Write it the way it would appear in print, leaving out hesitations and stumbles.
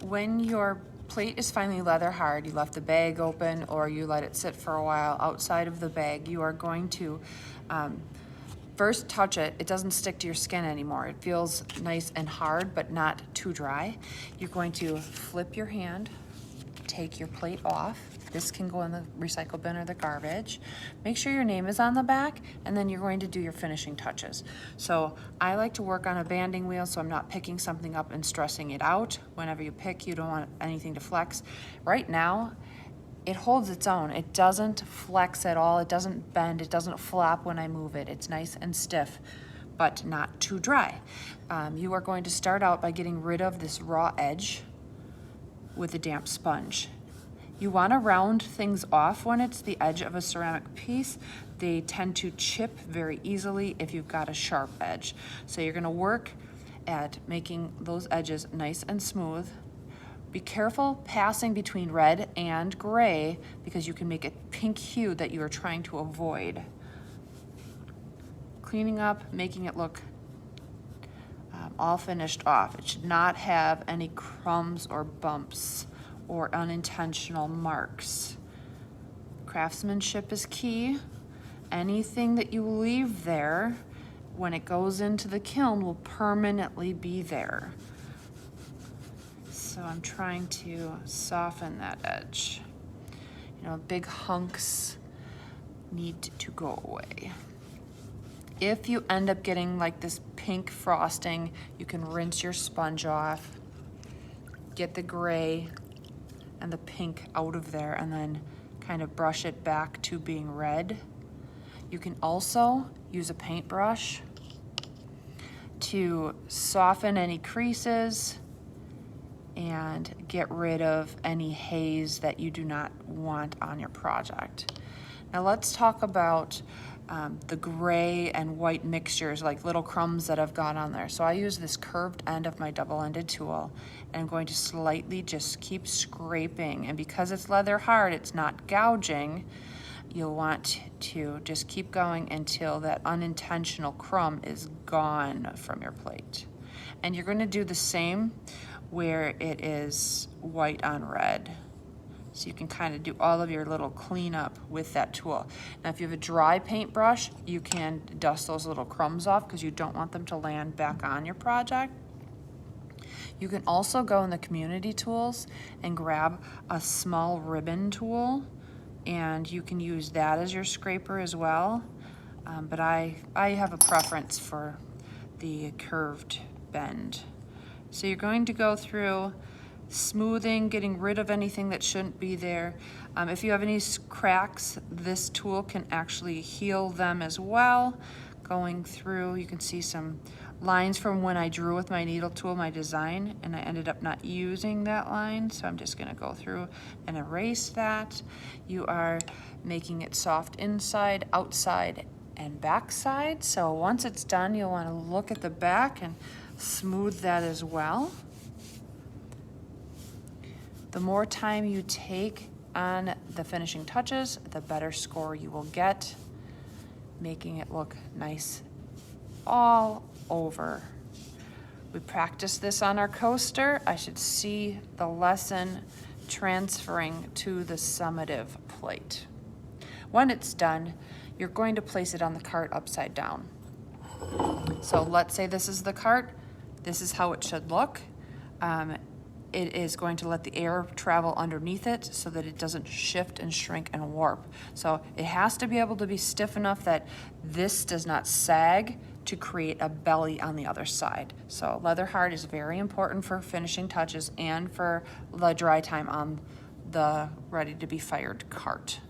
when your plate is finally leather hard, you left the bag open or you let it sit for a while outside of the bag, you are going to first touch it. It doesn't stick to your skin anymore. It feels nice and hard, but not too dry. You're going to flip your hand, take your plate off. This can go in the recycle bin or the garbage. Make sure your name is on the back, and then you're going to do your finishing touches. So I like to work on a banding wheel so I'm not picking something up and stressing it out. Whenever you pick, you don't want anything to flex. Right now, it holds its own. It doesn't flex at all. It doesn't bend. It doesn't flap when I move it. It's nice and stiff, but not too dry. You are going to start out by getting rid of this raw edge with a damp sponge. You want to round things off when it's the edge of a ceramic piece. They tend to chip very easily if you've got a sharp edge. So you're going to work at making those edges nice and smooth. Be careful passing between red and gray because you can make a pink hue that you are trying to avoid. Cleaning up, making it look all finished off. It should not have any crumbs or bumps or unintentional marks. Craftsmanship is key. Anything that you leave there, when it goes into the kiln, will permanently be there. So I'm trying to soften that edge. You know, big hunks need to go away. If you end up getting like this pink frosting, you can rinse your sponge off, get the gray and the pink out of there, and then kind of brush it back to being red. You can also use a paintbrush to soften any creases and get rid of any haze that you do not want on your project. Now let's talk about the gray and white mixtures, like little crumbs that have gone on there. So I use this curved end of my double-ended tool, and I'm going to slightly just keep scraping. And because it's leather hard, it's not gouging. You'll want to just keep going until that unintentional crumb is gone from your plate. And you're going to do the same where it is white on red. So you can kind of do all of your little cleanup with that tool. Now, if you have a dry paintbrush, you can dust those little crumbs off because you don't want them to land back on your project. You can also go in the community tools and grab a small ribbon tool, and you can use that as your scraper as well. But I have a preference for the curved bend. So you're going to go through smoothing, getting rid of anything that shouldn't be there. If you have any cracks, this tool can actually heal them as well. Going through, you can see some lines from when I drew with my needle tool my design, and I ended up not using that line, so I'm just gonna go through and erase that. You are making it soft inside, outside, and backside. So once it's done, you'll wanna look at the back and smooth that as well. The more time you take on the finishing touches, the better score you will get, making it look nice all over. We practiced this on our coaster. I should see the lesson transferring to the summative plate. When it's done, you're going to place it on the cart upside down. So let's say this is the cart. This is how it should look. It is going to let the air travel underneath it so that it doesn't shift and shrink and warp. So it has to be able to be stiff enough that this does not sag to create a belly on the other side. So leather hard is very important for finishing touches and for the dry time on the ready to be fired cart.